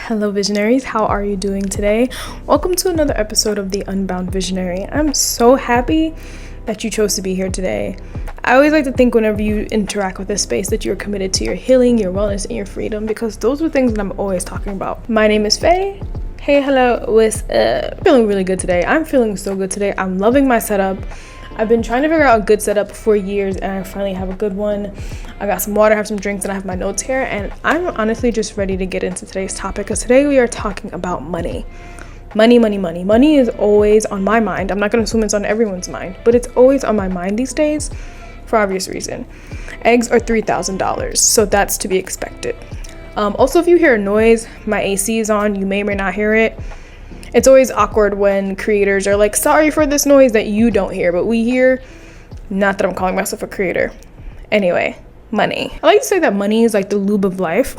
Hello Visionaries, how are you doing today? Welcome to another episode of The Unbound Visionary. I'm so happy that you chose to be here today. I always like to think whenever you interact with this space that you're committed to your healing, your wellness, and your freedom, because those are things that I'm always talking about. My name is Phae. Hey, hello, what's up? Feeling really good today. I'm feeling so good today. I'm loving my setup. I've been trying to figure out a good setup for years, and I finally have a good one. I got some water, I have some drinks, and I have my notes here, and I'm honestly just ready to get into today's topic, because today we are talking about money. Money. Money is always on my mind. I'm not going to assume it's on everyone's mind, but it's always on my mind these days for obvious reason. Eggs are $3,000, so that's to be expected. Also, if you hear a noise, my AC is on. You may or may not hear it. It's always awkward when creators are like, sorry for this noise that you don't hear, but we hear. Not that I'm calling myself a creator. Anyway, money. I like to say that money is like the lube of life.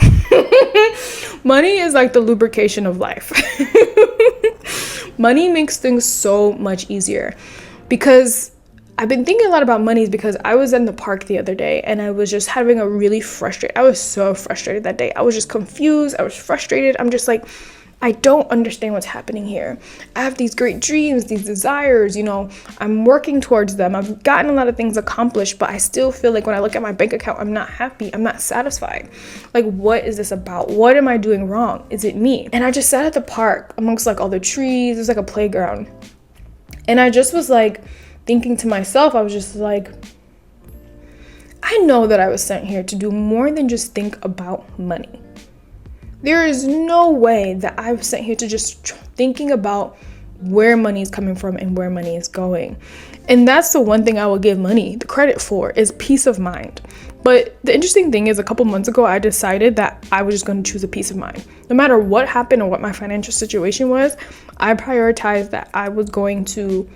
Money is like the lubrication of life. Money makes things so much easier, because I've been thinking a lot about money because I was in the park the other day and I was just having a really I was so frustrated that day. I was just confused. I was frustrated. I'm just like, I don't understand what's happening here. I have these great dreams, these desires, I'm working towards them. I've gotten a lot of things accomplished, but I still feel like when I look at my bank account, I'm not happy. I'm not satisfied. Like, what is this about? What am I doing wrong? Is it me? And I just sat at the park amongst like all the trees. It was like a playground. And I just was like thinking to myself, I was just like, I know that I was sent here to do more than just think about money. There is no way that I was sent here to just thinking about where money is coming from and where money is going. And that's the one thing I will give money the credit for, is peace of mind. But the interesting thing is, a couple months ago, I decided that I was just going to choose a peace of mind. No matter what happened or what my financial situation was, I prioritized that I was going to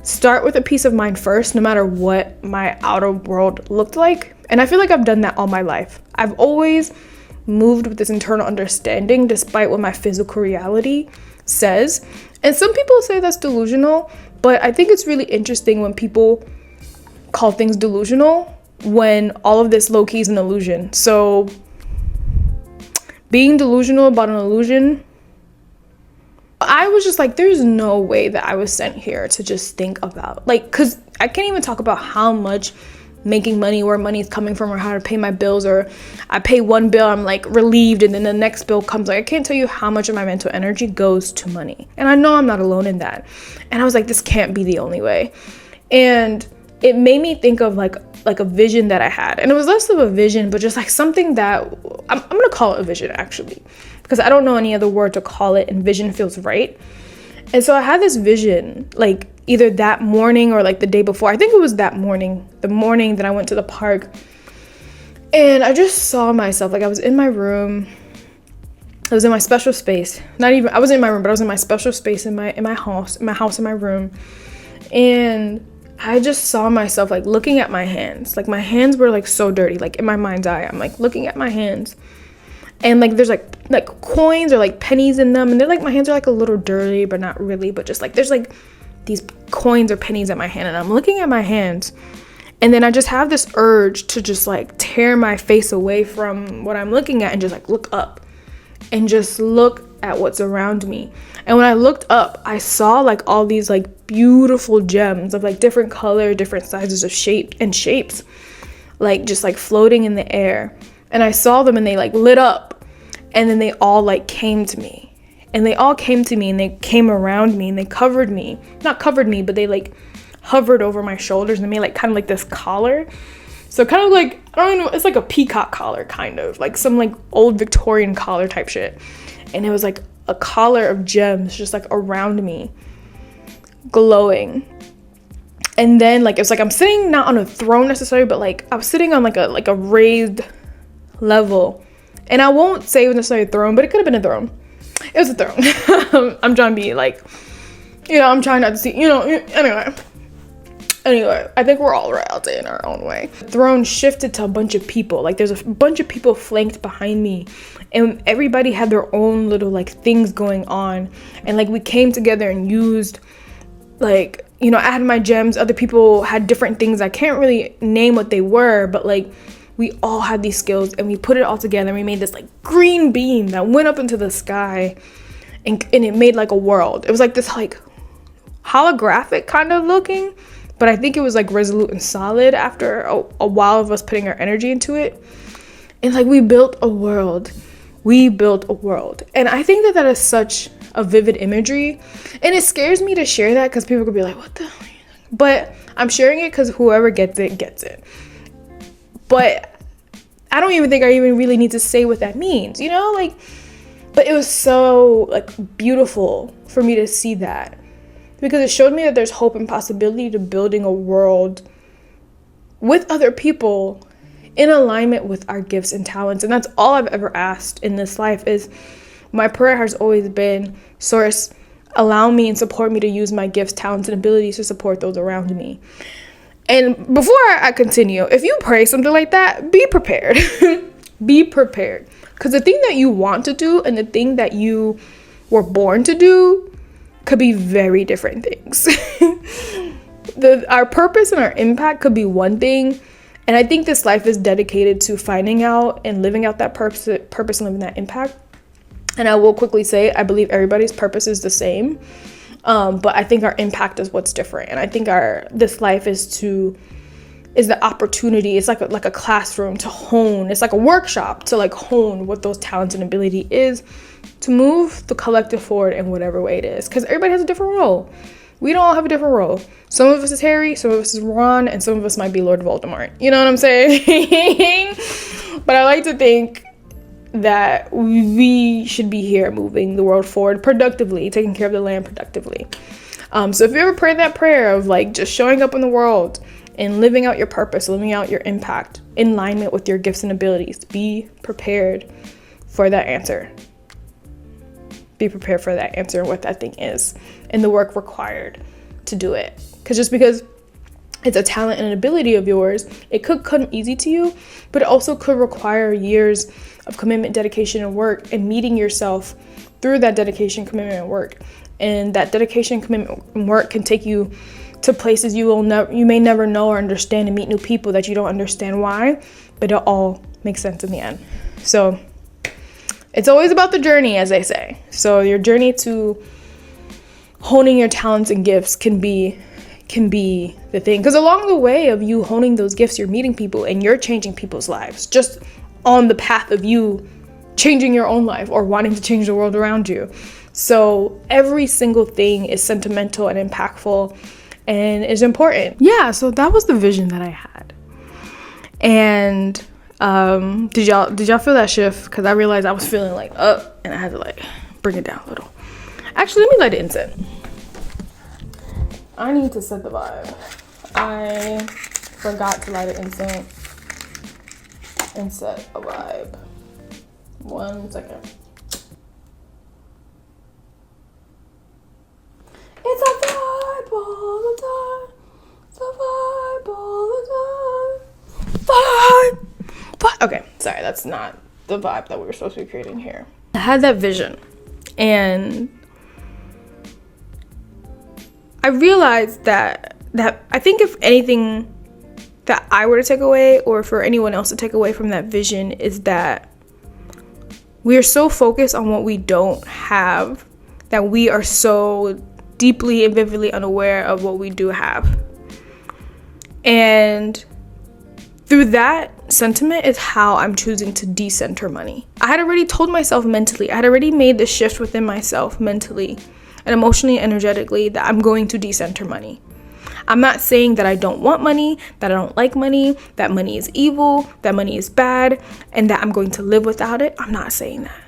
start with a peace of mind first, no matter what my outer world looked like. And I feel like I've done that all my life. I've always moved with this internal understanding despite what my physical reality says. And some people say that's delusional, but I think it's really interesting when people call things delusional when all of this low-key is an illusion. So being delusional about an illusion, I was just like, there's no way that I was sent here to just think about, because I can't even talk about how much making money, where money is coming from, or how to pay my bills, or I pay one bill, I'm like relieved, and then the next bill comes. Like, I can't tell you how much of my mental energy goes to money, and I know I'm not alone in that. And I was like, this can't be the only way. And it made me think of like a vision that I had, and it was less of a vision, but just like something that I'm gonna call it a vision, actually, because I don't know any other word to call it, and vision feels right. And so I had this vision, like either that morning or like the day before. I think it was that morning, the morning that I went to the park. And I just saw myself, like I was in my room. I was in my special space. I wasn't in my room, but I was in my special space in my house, in my room. And I just saw myself like looking at my hands. Like my hands were like so dirty, like in my mind's eye. I'm like looking at my hands. And like there's like coins or like pennies in them, and they're like, my hands are like a little dirty, but not really, but just like there's like these coins or pennies at my hand, and I'm looking at my hands, and then I just have this urge to just like tear my face away from what I'm looking at and just like look up and just look at what's around me. And when I looked up, I saw like all these like beautiful gems of like different color, different sizes of shapes, like just like floating in the air. And I saw them, and they like lit up, and then they all like came to me. And they all came to me, and they came around me, and they covered me. Not covered me, but they like hovered over my shoulders and made like kind of like this collar. So kind of like, I don't know, it's like a peacock collar, kind of like some like old Victorian collar type shit. And it was like a collar of gems just like around me, glowing. And then like, it was like I'm sitting not on a throne necessarily, but like I was sitting on like a raised level. And I won't say it was necessarily a throne, but it could have been a throne. It was a throne. I'm trying to be like, I'm trying not to see, Anyway, I think we're all royalty in our own way. The throne shifted to a bunch of people. Like there's a bunch of people flanked behind me, and everybody had their own little like things going on. And like we came together and used like, I had my gems. Other people had different things. I can't really name what they were, but like we all had these skills, and we put it all together, and we made this like green beam that went up into the sky, and it made like a world. It was like this like holographic kind of looking, but I think it was like resolute and solid after a while of us putting our energy into it. And like we built a world. And I think that is such a vivid imagery, and it scares me to share that because people could be like, what the hell? But I'm sharing it because whoever gets it. But I don't even think I even really need to say what that means, like, but it was so like beautiful for me to see that, because it showed me that there's hope and possibility to building a world with other people in alignment with our gifts and talents. And that's all I've ever asked in this life. Is my prayer has always been, Source, allow me and support me to use my gifts, talents, and abilities to support those around me. And before I continue, if you pray something like that, be prepared. Be prepared. Because the thing that you want to do and the thing that you were born to do could be very different things. Our purpose and our impact could be one thing. And I think this life is dedicated to finding out and living out that purpose and living that impact. And I will quickly say, I believe everybody's purpose is the same. But I think our impact is what's different. And I think this life is the opportunity. It's like a classroom to hone. It's like a workshop to like hone what those talents and ability is to move the collective forward in whatever way it is. Because everybody has a different role. We don't all have a different role. Some of us is Harry, some of us is Ron, and some of us might be Lord Voldemort. You know what I'm saying? But I like to think that we should be here moving the world forward productively, taking care of the land productively. So if you ever prayed that prayer of like just showing up in the world and living out your purpose, living out your impact in alignment with your gifts and abilities, be prepared for that answer. Be prepared for that answer and what that thing is and the work required to do it. Because just because it's a talent and an ability of yours, it could come easy to you, but it also could require years of commitment, dedication, and work, and meeting yourself through that dedication, commitment, and work. And that dedication, commitment, and work can take you to places you may never know or understand, and meet new people that you don't understand why, but it all makes sense in the end. So it's always about the journey, as they say. So your journey to honing your talents and gifts can be the thing. Because along the way of you honing those gifts, you're meeting people and you're changing people's lives just on the path of you changing your own life or wanting to change the world around you. So every single thing is sentimental and impactful and is important. Yeah, so that was the vision that I had. And did y'all feel that shift? Because I realized I was feeling like up, and I had to like bring it down a little. Actually, let me light the incense. I need to set the vibe. I forgot to light an incense and set a vibe. 1 second. It's a vibe all the time. It's a vibe all the time. Vibe. Okay, sorry, that's not the vibe that we were supposed to be creating here. I had that vision, and I realized that I think if anything that I were to take away, or for anyone else to take away from that vision, is that we are so focused on what we don't have that we are so deeply and vividly unaware of what we do have. And through that sentiment is how I'm choosing to decenter money. I had already told myself mentally, I had already made the shift within myself mentally and emotionally and energetically that I'm going to decenter money. I'm not saying that I don't want money, that I don't like money, that money is evil, that money is bad, and that I'm going to live without it. I'm not saying that.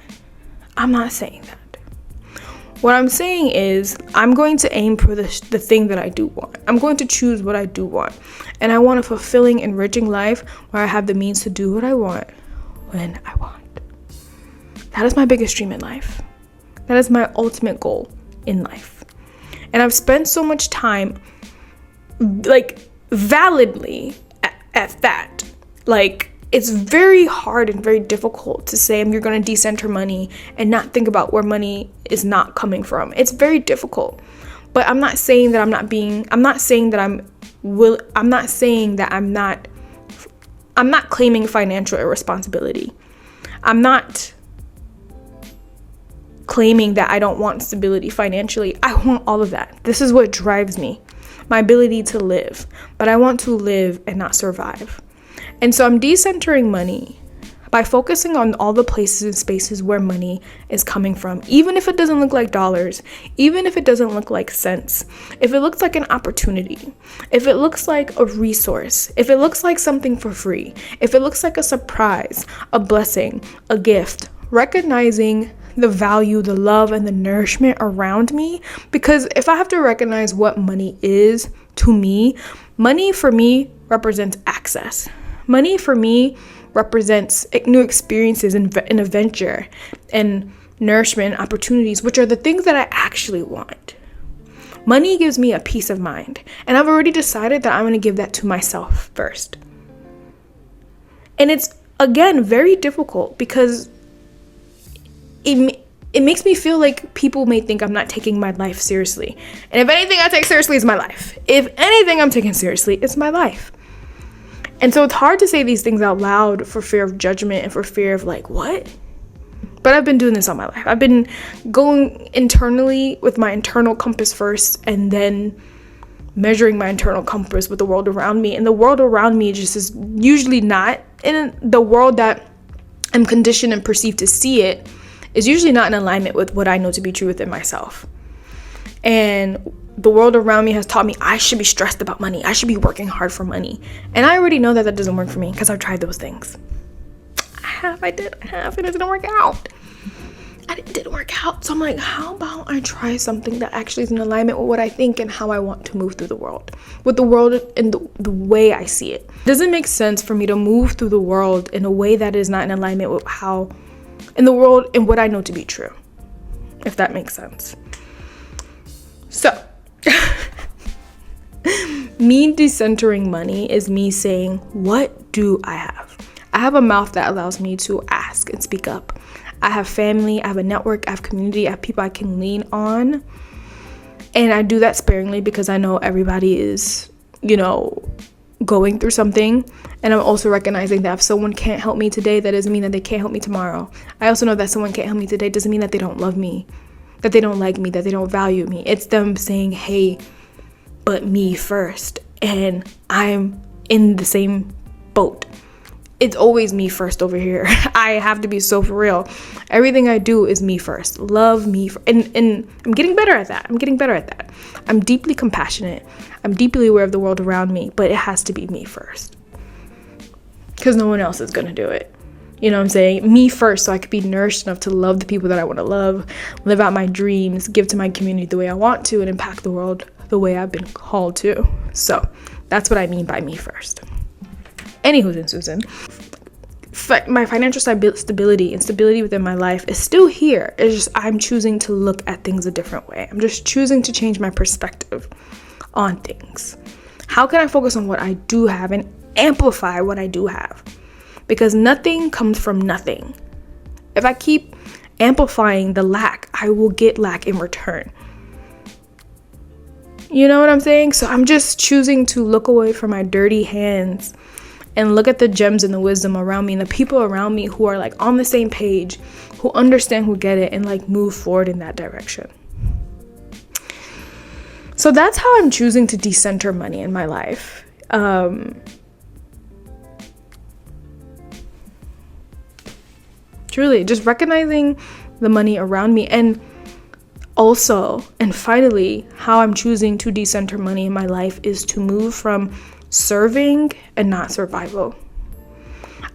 What I'm saying is I'm going to aim for the thing that I do want. I'm going to choose what I do want. And I want a fulfilling, enriching life where I have the means to do what I want when I want. That is my biggest dream in life. That is my ultimate goal in life. And I've spent so much time like validly at that. Like, it's very hard and very difficult to say you're going to decenter money and not think about where money is not coming from. It's very difficult. But I'm not saying that I'm not I'm not claiming financial irresponsibility. I'm not claiming that I don't want stability financially. I want all of that. This is what drives me, my ability to live. But I want to live and not survive. And so I'm decentering money by focusing on all the places and spaces where money is coming from, even if it doesn't look like dollars, even if it doesn't look like cents, if it looks like an opportunity, if it looks like a resource, if it looks like something for free, if it looks like a surprise, a blessing, a gift, recognizing the value, the love, and the nourishment around me. Because if I have to recognize what money is to me, money for me represents access. Money for me represents new experiences and adventure and nourishment and opportunities, which are the things that I actually want. Money gives me a peace of mind, and I've already decided that I'm going to give that to myself first. And it's, again, very difficult because it makes me feel like people may think I'm not taking my life seriously. And if anything I take seriously, is my life. If anything I'm taking seriously, it's my life. And so it's hard to say these things out loud for fear of judgment and for fear of like, what? But I've been doing this all my life. I've been going internally with my internal compass first, and then measuring my internal compass with the world around me. And the world around me just is usually not in the world that I'm conditioned and perceived to see it, is usually not in alignment with what I know to be true within myself. And the world around me has taught me I should be stressed about money. I should be working hard for money. And I already know that that doesn't work for me because I've tried those things. I did, and it didn't work out. And it didn't work out. So I'm like, how about I try something that actually is in alignment with what I think and how I want to move through the world. With the world in the way I see it. It doesn't make sense for me to move through the world in a way that is not in alignment with how, in the world, in what I know to be true. If that makes sense. So, me decentering money is me saying, what do I have? I have a mouth that allows me to ask and speak up. I have family, I have a network, I have community, I have people I can lean on. And I do that sparingly because I know everybody is, going through something. And I'm also recognizing that if someone can't help me today, that doesn't mean that they can't help me tomorrow. I also know that someone can't help me today doesn't mean that they don't love me, that they don't like me, that they don't value me. It's them saying, hey, but me first. And I'm in the same boat. It's always me first over here. I have to be so for real. Everything I do is me first. Love me. And I'm getting better at that. I'm deeply compassionate. I'm deeply aware of the world around me, but it has to be me first. Because no one else is going to do it. You know what I'm saying? Me first, so I could be nourished enough to love the people that I want to love, live out my dreams, give to my community the way I want to, and impact the world the way I've been called to. So that's what I mean by me first. Anywho's and Susan, my financial stability and stability within my life is still here. It's just I'm choosing to look at things a different way. I'm just choosing to change my perspective on things. How can I focus on what I do have and amplify what I do have? Because nothing comes from nothing. If I keep amplifying the lack, I will get lack in return. You know what I'm saying? So I'm just choosing to look away from my dirty hands and look at the gems and the wisdom around me and the people around me who are like on the same page, who understand, who get it, and like move forward in that direction. So that's how I'm choosing to decenter money in my life. Truly, just recognizing the money around me, and also, and finally, how I'm choosing to decenter money in my life is to move from serving and not survival.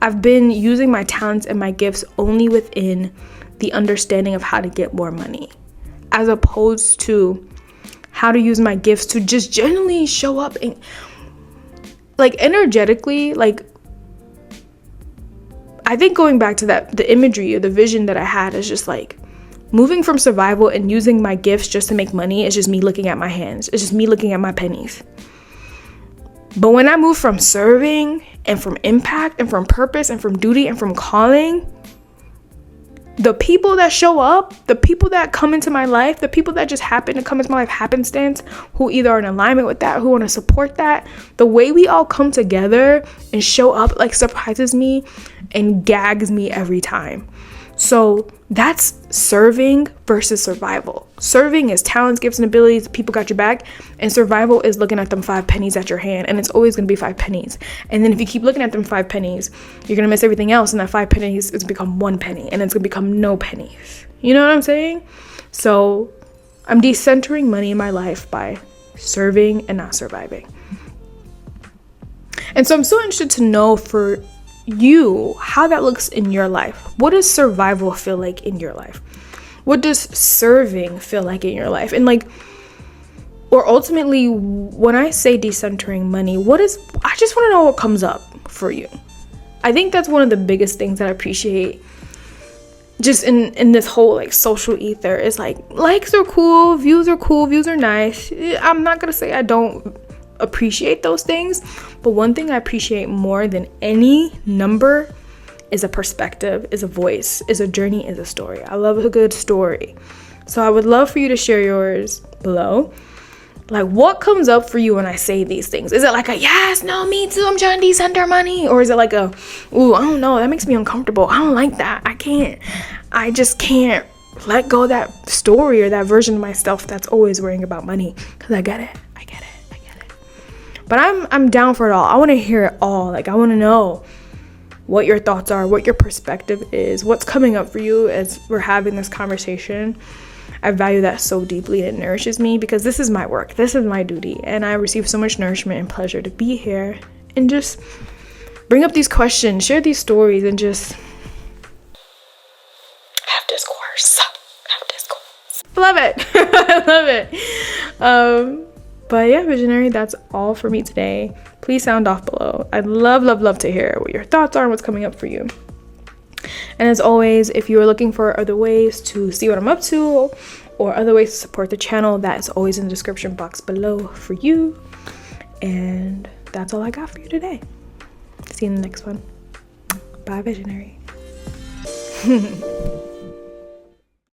I've been using my talents and my gifts only within the understanding of how to get more money, as opposed to how to use my gifts to just generally show up and like energetically. Like, I think going back to that, the imagery or the vision that I had is just like moving from survival and using my gifts just to make money. It's just me looking at my hands. It's just me looking at my pennies. But when I move from serving and from impact and from purpose and from duty and from calling, the people that show up, the people that come into my life, the people that just happen to come into my life happenstance, who either are in alignment with that, who want to support that, the way we all come together and show up like surprises me and gags me every time. So that's serving versus survival. Serving is talents, gifts, and abilities. People got your back. And survival is looking at them 5 pennies at your hand. And it's always going to be 5 pennies. And then if you keep looking at them 5 pennies, you're going to miss everything else. And that 5 pennies is become 1 penny. And it's going to become no pennies. You know what I'm saying? So I'm decentering money in my life by serving and not surviving. And so I'm so interested to know for you how that looks in your life. What does survival feel like in your life? What does serving feel like in your life? And like, or ultimately, when I say decentering money, I just want to know what comes up for you. I think that's one of the biggest things that I appreciate just in this whole like social ether is like, likes are cool, views are nice. I'm not gonna say I don't appreciate those things, but one thing I appreciate more than any number is a perspective, is a voice, is a journey, is a story. I love a good story. So I would love for you to share yours below. Like, what comes up for you when I say these things? Is it like a yes, no, me too, I'm trying to decenter money? Or is it like a, ooh, I don't know, that makes me uncomfortable, I don't like that, I just can't let go of that story or that version of myself that's always worrying about money? Because I get it. But I'm down for it all. I want to hear it all. Like, I want to know what your thoughts are, what your perspective is, what's coming up for you as we're having this conversation. I value that so deeply. It nourishes me because this is my work. This is my duty. And I receive so much nourishment and pleasure to be here and just bring up these questions, share these stories, and just have discourse. Love it. I love it. But yeah, Visionary, that's all for me today. Please sound off below. I'd love to hear what your thoughts are and what's coming up for you. And as always, if you are looking for other ways to see what I'm up to or other ways to support the channel, that is always in the description box below for you. And that's all I got for you today. See you in the next one. Bye, Visionary.